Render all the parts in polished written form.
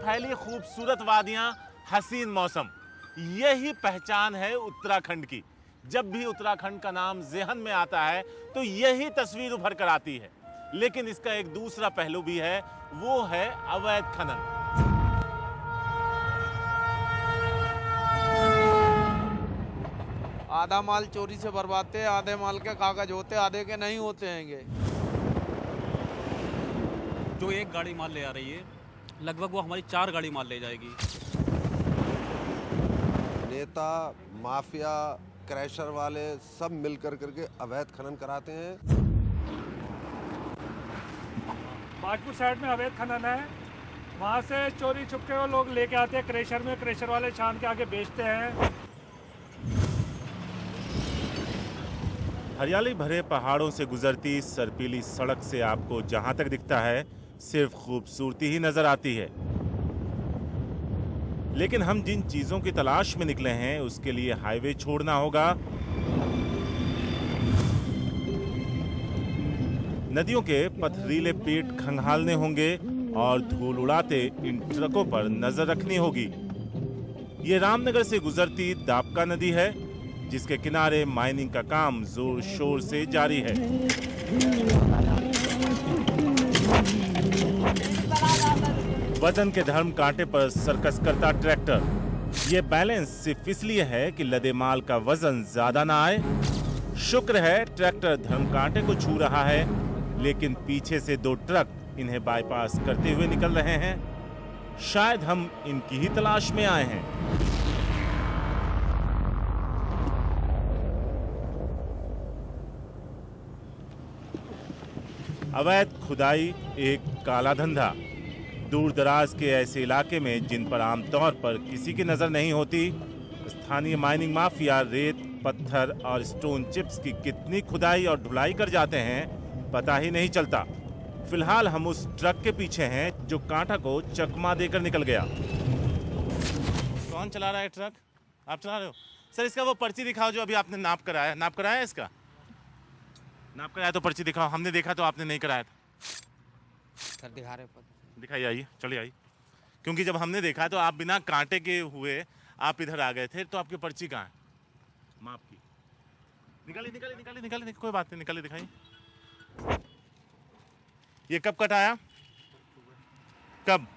फैली खूबसूरत वादियां, हसीन मौसम, यही पहचान है उत्तराखंड की। जब भी उत्तराखंड का नाम ज़हन में आता है तो यही तस्वीर उभर कर आती है। लेकिन इसका एक दूसरा पहलू भी है, वो है अवैध खनन। आधा माल चोरी से बर्बादते, आधे माल के कागज होते, आधे के नहीं होते हैंगे। जो एक गाड़ी माल ले आ रही है, लगभग वो हमारी 4 गाड़ी माल ले जाएगी। नेता, माफिया, क्रैशर वाले सब मिल करके अवैध खनन कराते हैं। बाजपुर साइड में अवैध खनन है, वहाँ से चोरी छुपके वो लोग लेके आते हैं क्रैशर में, क्रैशर वाले छान के आगे बेचते हैं। हरियाली भरे पहाड़ों से गुजरती सरपीली सड़क से आपको जहां तक दिखता है सिर्फ खूबसूरती ही नजर आती है। लेकिन हम जिन चीजों की तलाश में निकले हैं उसके लिए हाईवे छोड़ना होगा। नदियों के पथरीले पेट खंगालने होंगे और धूल उड़ाते इन ट्रकों पर नजर रखनी होगी। ये रामनगर से गुजरती दापका नदी है, जिसके किनारे माइनिंग का काम जोर शोर से जारी है। वजन के धर्म कांटे पर सर्कस करता ट्रैक्टर। ये बैलेंस सिर्फ इसलिए है कि लदे माल का वजन ज्यादा ना आए। शुक्र है ट्रैक्टर धर्म कांटे को छू रहा है, लेकिन पीछे से 2 ट्रक इन्हें बाईपास करते हुए निकल रहे हैं। शायद हम इनकी ही तलाश में आए हैं। अवैध खुदाई एक काला धंधा। दूर दराज के ऐसे इलाके में जिन पर आमतौर पर किसी की नजर नहीं होती, स्थानीय माइनिंग माफिया रेत, पत्थर और स्टोन चिप्स की कितनी खुदाई और ढुलाई कर जाते हैं पता ही नहीं चलता। फिलहाल हम उस ट्रक के पीछे हैं जो कांटा को चकमा देकर निकल गया। कौन चला रहा है ट्रक? आप चला रहे हो? सर इसका वो पर्ची दिखाओ जो अभी आपने नाप कराया इसका? नाप कराया तो पर्ची दिखाओ। हमने देखा तो आपने नहीं कराया था। सर दिखा रहे, दिखाइए, आइए, चलिए आइए। क्योंकि जब हमने देखा तो आप बिना कांटे के हुए आप इधर आ गए थे, तो आपकी पर्ची कहाँ है माप की? निकालिए, कोई बात नहीं, निकालिए, दिखाइए। ये कब कटाया? कब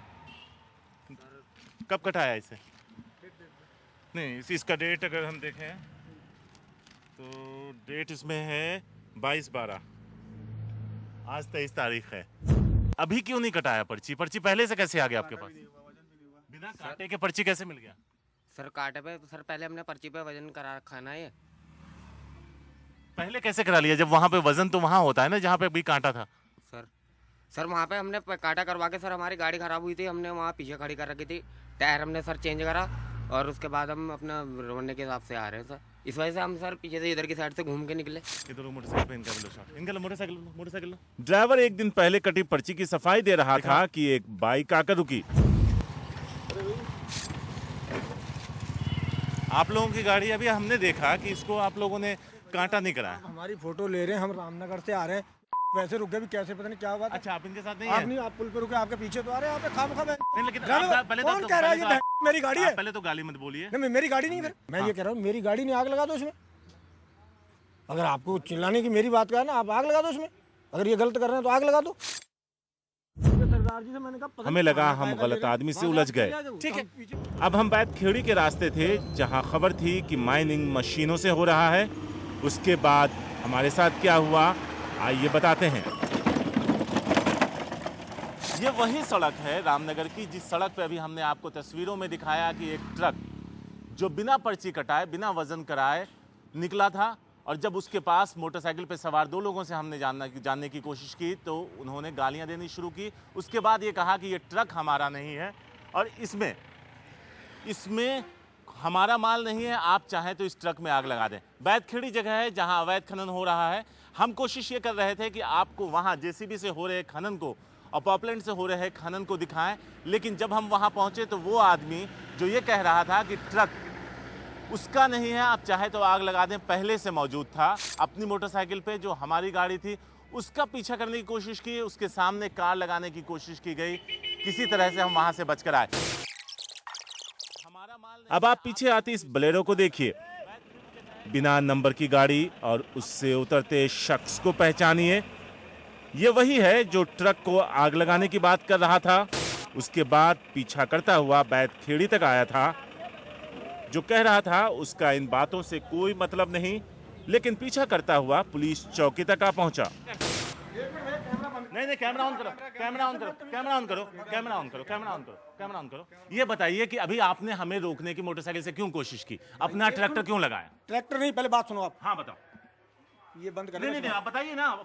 कटाया इसे? नहीं, इसका डेट अगर हम देखें तो डेट इसमें है 22/12। आज 23 तारीख है। अभी क्यों नहीं कटाया पर्ची? पर्ची पहले से कैसे आ गया आपके पास? बिना कांटे के पर्ची कैसे मिल गया? सर कांटे पे तो सर पहले हमने पर्ची पे वजन करा रखा है ना। ये पहले कैसे करा लिया जब वहां पे वजन तो वहां होता है ना जहां पे भी कांटा था? सर वहाँ पे हमने कांटा करवा के सर हमारी गाड़ी खराब हुई थी, हमने वहाँ पीछे खड़ी कर रखी थी, टायर हमने सर चेंज करा और उसके बाद हम अपना रोने के हिसाब से आ रहे हैं सर। इस वजह से हम सर पीछे से इधर की साइड से घूम के निकले। मोटरसाइकिल। ड्राइवर एक दिन पहले कटी पर्ची की सफाई दे रहा था कि एक बाइक आकर रुकी। आप लोगों की गाड़ी अभी हमने देखा कि इसको आप लोगों ने कांटा नहीं कराया। हमारी फोटो ले रहे हैं, हम रामनगर से आ रहे हैं, वैसे रुके भी कैसे पता नहीं क्या हुआ। अच्छा, आप इनके साथ नहीं आप है? नहीं, आप पुल पे रुके, आपके पीछे तो आ रहे हैं, आप खाम नहीं, लेकिन पहले कौन कह रहा है ये मेरी गाड़ी है? पहले तो गाली मत बोलिए। नहीं, मेरी गाड़ी नहीं। फिर मैं ये कह रहा हूँ मेरी गाड़ी नहीं, आग लगा दो उसमें। अगर आपको चिल्लाने की मेरी बात का है ना, आप आग लगा दो उसमें। अगर ये गलत कर रहे हैं तो आग लगा दो। सरदार जी से मैंने कहा, हमें लगा हम गलत आदमी से उलझ गए। ठीक है, अब हम बैतखेड़ी के रास्ते थे जहां खबर थी कि माइनिंग मशीनों से हो रहा है। उसके बाद हमारे साथ क्या हुआ आइए बताते हैं। ये वही सड़क है रामनगर की जिस सड़क पे अभी हमने आपको तस्वीरों में दिखाया कि एक ट्रक जो बिना पर्ची कटाए, बिना वजन कराए निकला था, और जब उसके पास मोटरसाइकिल पे सवार 2 लोगों से हमने जानने की कोशिश की तो उन्होंने गालियां देनी शुरू की। उसके बाद ये कहा कि ये ट्रक हमारा नहीं है और इसमें हमारा माल नहीं है, आप चाहें तो इस ट्रक में आग लगा दें। बैतखेड़ी जगह है जहां अवैध खनन हो रहा है। हम कोशिश ये कर रहे थे कि आपको वहां जेसीबी से हो रहे खनन को और पॉपलैंड से हो रहे खनन को दिखाएं, लेकिन जब हम वहां पहुंचे तो वो आदमी जो ये कह रहा था कि ट्रक उसका नहीं है, आप चाहे तो आग लगा दें, पहले से मौजूद था अपनी मोटरसाइकिल पे जो हमारी गाड़ी थी। उसका पीछा करने की कोशिश की, उसके सामने कार लगाने की कोशिश की गई, किसी तरह से हम वहां से बचकर आए। अब आप पीछे आती इस बोलेरो को देखिए, बिना नंबर की गाड़ी, और उससे उतरते शख्स को पहचानिए। ये वही है जो ट्रक को आग लगाने की बात कर रहा था। उसके बाद पीछा करता हुआ बैतखेड़ी तक आया था। जो कह रहा था उसका इन बातों से कोई मतलब नहीं, लेकिन पीछा करता हुआ पुलिस चौकी तक आ पहुंचा। नहीं, कैमरा ऑन करो, कैमरा ऑन करो, कैमरा ऑन करो, कैमरा ऑन करो, कैमरा ऑन करो, कैमरा ऑन करो। ये बताइए कि अभी आपने हमें रोकने की मोटरसाइकिल से क्यों कोशिश की? अपना ट्रैक्टर क्यों लगाया? ट्रैक्टर नहीं, पहले बात सुनो आप। हाँ बताओ। ये बंद कर। नहीं, आप बताइए ना,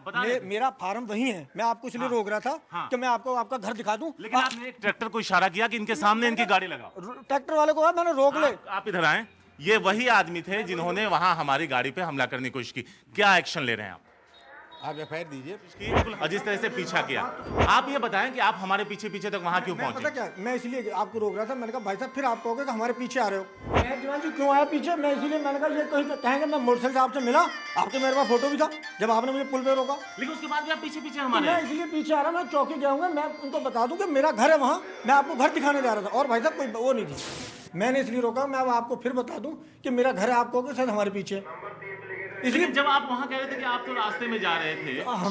मेरा फार्म वही है, मैं आपको इसलिए रोक रहा था कि मैं आपको आपका घर दिखा दूं। लेकिन आपने एक ट्रैक्टर को इशारा किया कि इनके सामने इनकी गाड़ी लगाओ। ट्रैक्टर वाले को मैंने रोक ले। आप इधर आए। ये वही आदमी थे जिन्होंने वहां हमारी गाड़ी पे हमला करने की कोशिश की। क्या एक्शन ले रहे हैं आप एफआईआर दीजिए। और जिस तरह से पीछा किया, आप ये बताएं कि आप हमारे पीछे पीछे तक वहां क्यों पहुंचे? पता क्या, मैं इसलिए आपको रोक रहा था। मैंने कहा भाई साहब फिर आप कहोगे कि हमारे पीछे आ रहे हो। मैं दीवान जी क्यों आया पीछे? मैं इसीलिए, मैंने कहा ये कहीं कहेंगे मैं मोटरसाइकिल आपसे मिला, आपके मेरे पास फोटो भी था जब आपने मुझे पुल पे रोका। लेकिन उसके बाद भी आप पीछे पीछे हमारे। मैं इसलिए पीछे आ रहा, मैं चौकी गया हूँ, मैं उनको बता दूं कि मेरा घर है वहाँ, मैं आपको घर दिखाने जा रहा था। और भाई साहब कोई वो नहीं थी, मैंने इसलिए रोका। मैं अब आपको फिर बता दूं कि मेरा घर है, आप कहोगे शायद हमारे पीछे। इसलिए जब आप वहां कह रहे थे कि आप तो रास्ते में जा रहे थे, हाँ,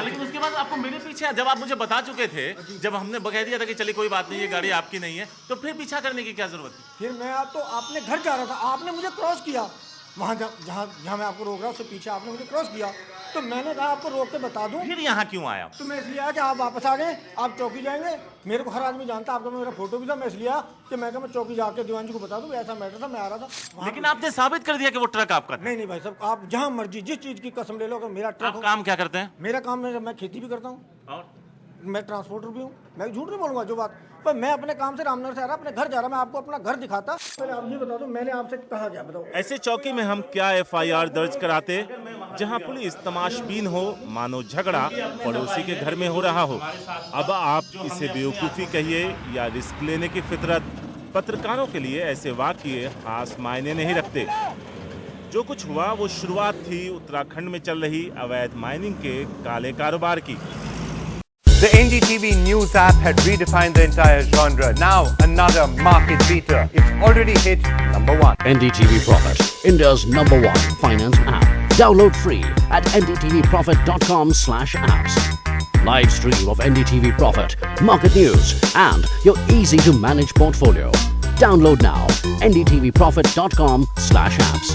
लेकिन उसके बाद आपको मेरे पीछे, जब आप मुझे बता चुके थे, जब हमने कह दिया था कि चलिए कोई बात नहीं, ये गाड़ी आपकी नहीं है, तो फिर पीछा करने की क्या जरूरत थी? फिर मैं तो अपने घर जा रहा था, आपने मुझे क्रॉस किया वहाँ जहाँ मैं आपको रोक रहा हूँ, उससे पीछे आपने मुझे क्रॉस किया, तो मैंने कहा आपको रोक के बता दूं। फिर यहाँ क्यों आया? तो मैं इसलिए आया कि आप वापस आ गए, आप चौकी जाएंगे। मेरे को हर आदमी जानता, आपका मेरा फोटो भी था। मैं इसलिए आया कि मैं चौकी जाके दीवान जी को बता दूं ऐसा मैटर था, मैं आ रहा था। लेकिन आपने साबित कर दिया कि वो ट्रक आपका था। नहीं भाई साहब, आप जहाँ मर्जी जिस चीज की कसम ले लो, अगर मेरा ट्रक। काम क्या करते हैं? मेरा काम मैं खेती भी करता हूँ और मैं ट्रांसपोर्टर भी हूँ। मैं झूठ नहीं बोलूंगा जो बात, पर मैं अपने काम से रामनगर से आ रहा, अपने घर जा रहा, मैं आपको अपना घर दिखाता। पहले आप ये बता दो मैंने आपसे कहा क्या, बताओ। ऐसे चौकी में हम क्या एफआईआर दर्ज कराते जहां पुलिस तमाशबीन हो, मानो झगड़ा पड़ोसी के घर में हो रहा हो। अब आप इसे बेवकूफ़ी कहिए या रिस्क लेने की फितरत, पत्रकारों के लिए ऐसे वाकये खास मायने नहीं रखते। जो कुछ हुआ वो शुरुआत थी उत्तराखंड में चल रही अवैध माइनिंग के काले कारोबार की। The NDTV News app had redefined the entire genre. Now, another market beater. It's already hit #1. NDTV Profit, India's #1 finance app. Download free at ndtvprofit.com/apps. Live stream of NDTV Profit, market news, and your easy-to-manage portfolio. Download now. ndtvprofit.com/apps.